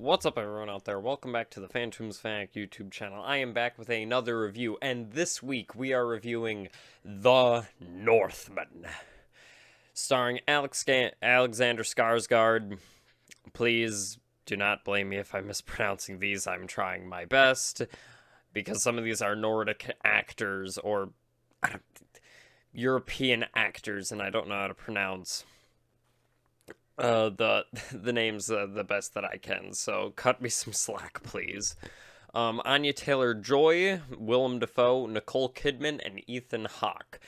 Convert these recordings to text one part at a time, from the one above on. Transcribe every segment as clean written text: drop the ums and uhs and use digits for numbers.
What's up, everyone out there? Welcome back to the Phantoms Fanatic YouTube channel. I am back with another review, and this week we are reviewing The Northman, starring Alexander Skarsgård. Please do not blame me if I'm mispronouncing these. I'm trying my best, because some of these are Nordic actors, or European actors, and I don't know how to pronounce the names the best that I can, so cut me some slack, please. Anya Taylor-Joy, Willem Dafoe, Nicole Kidman, and Ethan Hawke.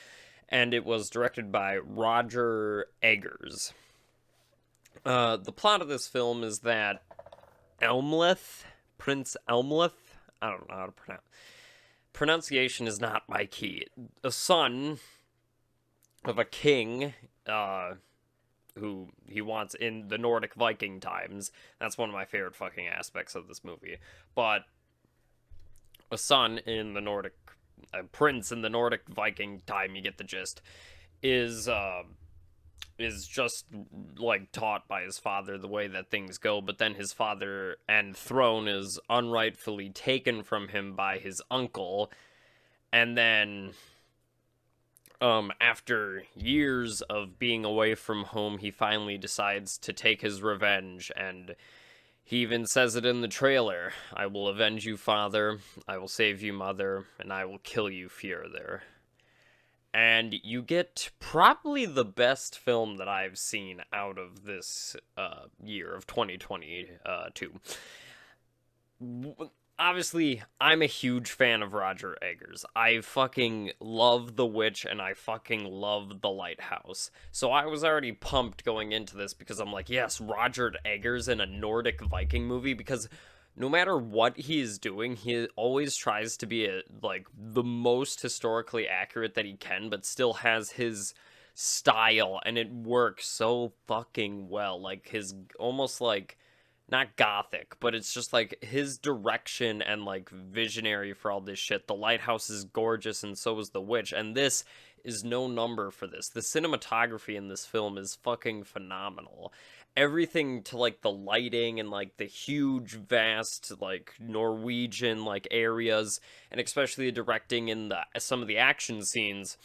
And it was directed by Roger Eggers. The plot of this film is that Prince Elmleth, I don't know how to pronounce. Pronunciation is not my key. A son of a king, who he wants in the Nordic Viking times. That's one of my favorite fucking aspects of this movie. But a son in the Nordic, a prince in the Nordic Viking time, you get the gist, is just like taught by his father the way that things go, but then his father and throne is unrightfully taken from him by his uncle, and then after years of being away from home, he finally decides to take his revenge, and he even says it in the trailer. I will avenge you, father, I will save you, mother, and I will kill you further. And you get probably the best film that I've seen out of this year of 2022. Obviously, I'm a huge fan of Roger Eggers. I fucking love The Witch, and I fucking love The Lighthouse. So I was already pumped going into this, because I'm like, yes, Roger Eggers in a Nordic Viking movie, because no matter what he is doing, he always tries to be like the most historically accurate that he can, but still has his style, and it works so fucking well. Like, his almost like, not gothic, but it's just like his direction and like visionary for all this shit. The Lighthouse is gorgeous, and so is The Witch, and this is no number for this. The cinematography in this film is fucking phenomenal. Everything to like the lighting and like the huge vast like Norwegian like areas, and especially the directing in the some of the action scenes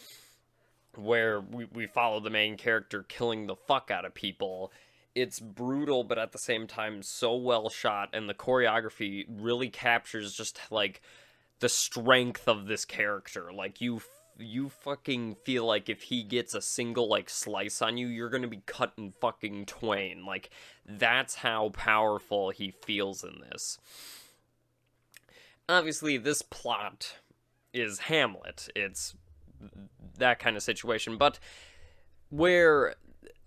where we follow the main character killing the fuck out of people. It's brutal, but at the same time so well shot, and the choreography really captures just like the strength of this character. Like, you fucking feel like if he gets a single like slice on you, you're gonna be cut in fucking twain. Like, that's how powerful he feels in this. Obviously, this plot is Hamlet. It's that kind of situation, but where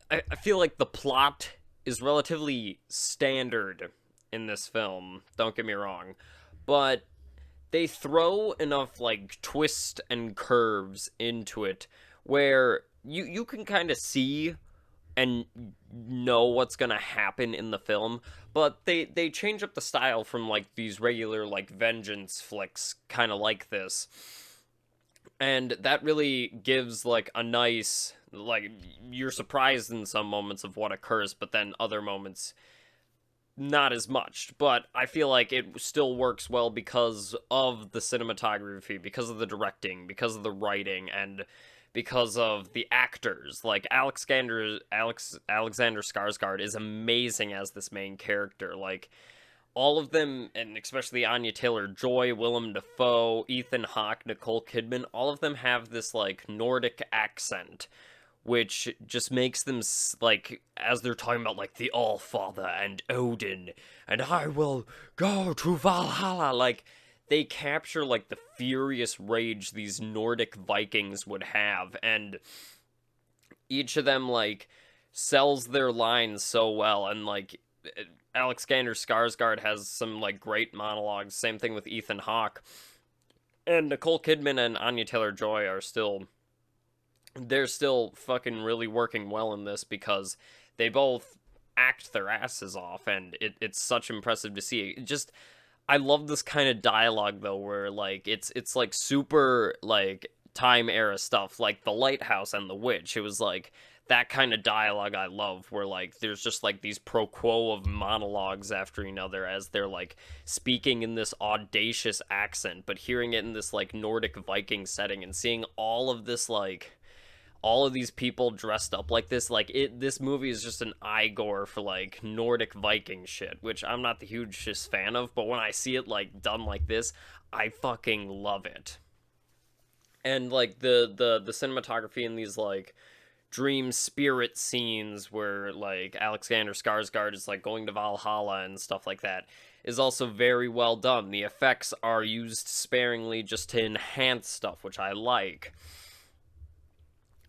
I feel like the plot is relatively standard in this film, don't get me wrong, but they throw enough like twists and curves into it where you can kind of see and know what's gonna happen in the film, but they change up the style from like these regular like vengeance flicks kind of like this, and that really gives like a nice, like, you're surprised in some moments of what occurs, but then other moments not as much. But I feel like it still works well because of the cinematography, because of the directing, because of the writing, and because of the actors. Like, Alexander Skarsgård is amazing as this main character. Like, all of them, and especially Anya Taylor-Joy, Willem Dafoe, Ethan Hawke, Nicole Kidman, all of them have this like Nordic accent, which just makes them like, as they're talking about like the All-Father and Odin, and I will go to Valhalla, like, they capture like the furious rage these Nordic Vikings would have, and each of them like sells their lines so well. And like, Alexander Skarsgård has some like great monologues, same thing with Ethan Hawke, and Nicole Kidman and Anya Taylor-Joy are still, they're still fucking really working well in this, because they both act their asses off, and it's such impressive to see. It just, I love this kind of dialogue though, where like it's like super like time era stuff, like The Lighthouse and The Witch. It was like that kind of dialogue I love, where like there's just like these pro quo of monologues after another as they're like speaking in this audacious accent, but hearing it in this like Nordic Viking setting and seeing all of this like all of these people dressed up like this, like this movie is just an eye gore for like Nordic Viking shit, which I'm not the hugest fan of, but when I see it like done like this, I fucking love it. And like the cinematography in these like dream spirit scenes where like Alexander Skarsgård is like going to Valhalla and stuff like that is also very well done. The effects are used sparingly just to enhance stuff, which I like.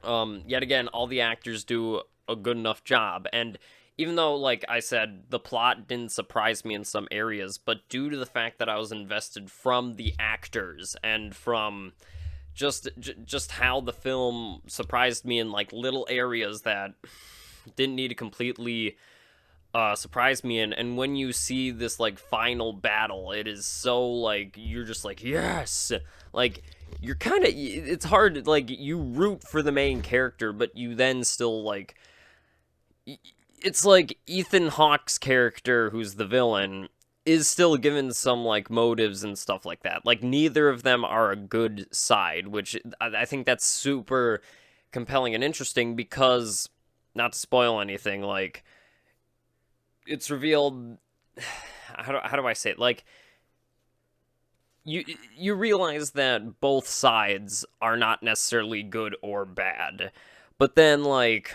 Yet again, all the actors do a good enough job, and even though, like I said, the plot didn't surprise me in some areas, but due to the fact that I was invested from the actors and from just how the film surprised me in like little areas that didn't need to completely surprise me in, and when you see this like final battle, it is so like you're just like yes, like you're kind of it's hard, like you root for the main character, but you then still like it's like Ethan Hawke's character, who's the villain, is still given some like motives and stuff like that. Like neither of them are a good side, which I think that's super compelling and interesting because, not to spoil anything, like it's revealed. How do I say it? Like you realize that both sides are not necessarily good or bad, but then like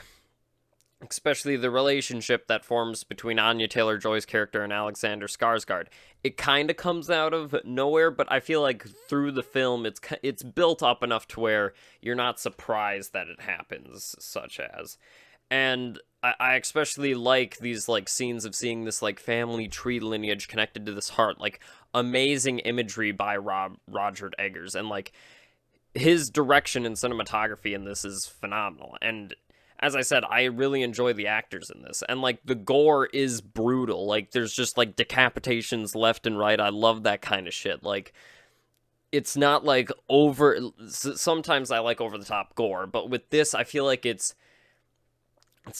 especially the relationship that forms between Anya Taylor-Joy's character and Alexander Skarsgård. It kind of comes out of nowhere, but I feel like through the film, it's built up enough to where you're not surprised that it happens, such as. And I especially like these like scenes of seeing this like family tree lineage connected to this heart, like amazing imagery by Roger Eggers, and like his direction and cinematography in this is phenomenal. And as I said, I really enjoy the actors in this. And, like, the gore is brutal. Like, there's just, like, decapitations left and right. I love that kind of shit. Like, it's not, like, over... Sometimes I like over-the-top gore, but with this, I feel like it's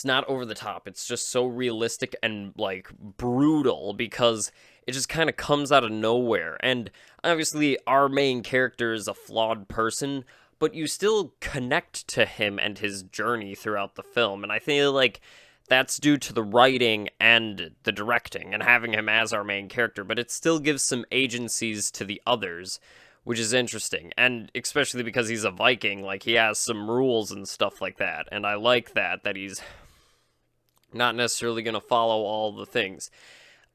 not over the top. It's just so realistic and, like, brutal because it just kind of comes out of nowhere. And, obviously, our main character is a flawed person, but you still connect to him and his journey throughout the film, and I feel like that's due to the writing and the directing and having him as our main character, but it still gives some agencies to the others, which is interesting, and especially because he's a Viking, like, he has some rules and stuff like that, and I like that he's not necessarily going to follow all the things.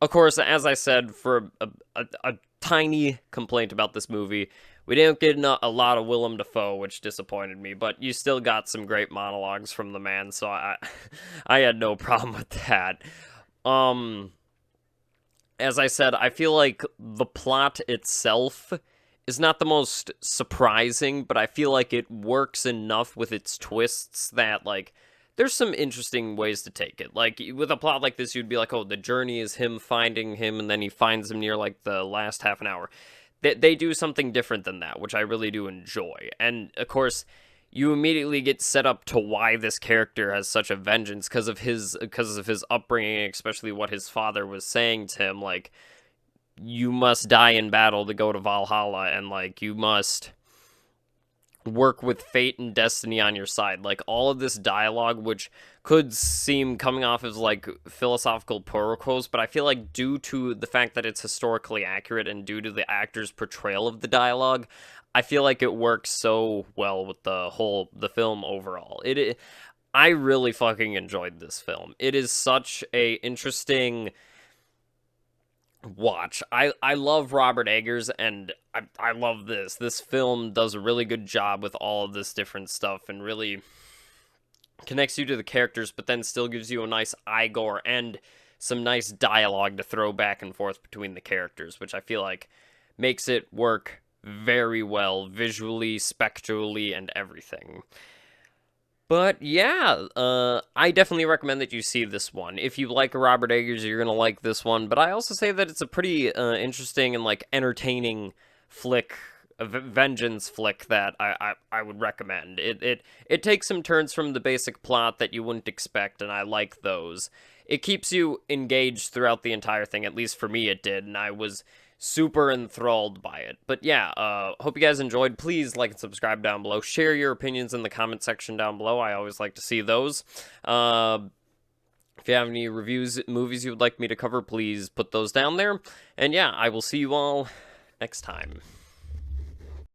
Of course, as I said, for a tiny complaint about this movie, we didn't get a lot of Willem Dafoe, which disappointed me, but you still got some great monologues from the man, so I had no problem with that. As I said, I feel like the plot itself is not the most surprising, but I feel like it works enough with its twists that, like, there's some interesting ways to take it. Like, with a plot like this, you'd be like, oh, the journey is him finding him, and then he finds him near, like, the last half an hour. They do something different than that, which I really do enjoy. And, of course, you immediately get set up to why this character has such a vengeance because of his upbringing, especially what his father was saying to him, like, you must die in battle to go to Valhalla, and, like, you must work with fate and destiny on your side. Like, all of this dialogue, which could seem coming off as, like, philosophical prose, but I feel like due to the fact that it's historically accurate and due to the actor's portrayal of the dialogue, I feel like it works so well with the film overall. I really fucking enjoyed this film. It is such a interesting watch. I love Robert Eggers, and I love this. This film does a really good job with all of this different stuff and really connects you to the characters, but then still gives you a nice eye gore and some nice dialogue to throw back and forth between the characters, which I feel like makes it work very well visually, spectrally, and everything. But yeah, I definitely recommend that you see this one. If you like Robert Eggers, you're gonna like this one. But I also say that it's a pretty interesting and like entertaining flick a vengeance flick that I would recommend. It takes some turns from the basic plot that you wouldn't expect, and I like those. It keeps you engaged throughout the entire thing, at least for me it did, and I was super enthralled by it. But yeah, hope you guys enjoyed. Please like and subscribe down below. Share your opinions in the comment section down below. I always like to see those. If you have any reviews, movies you would like me to cover, please put those down there. And yeah, I will see you all next time.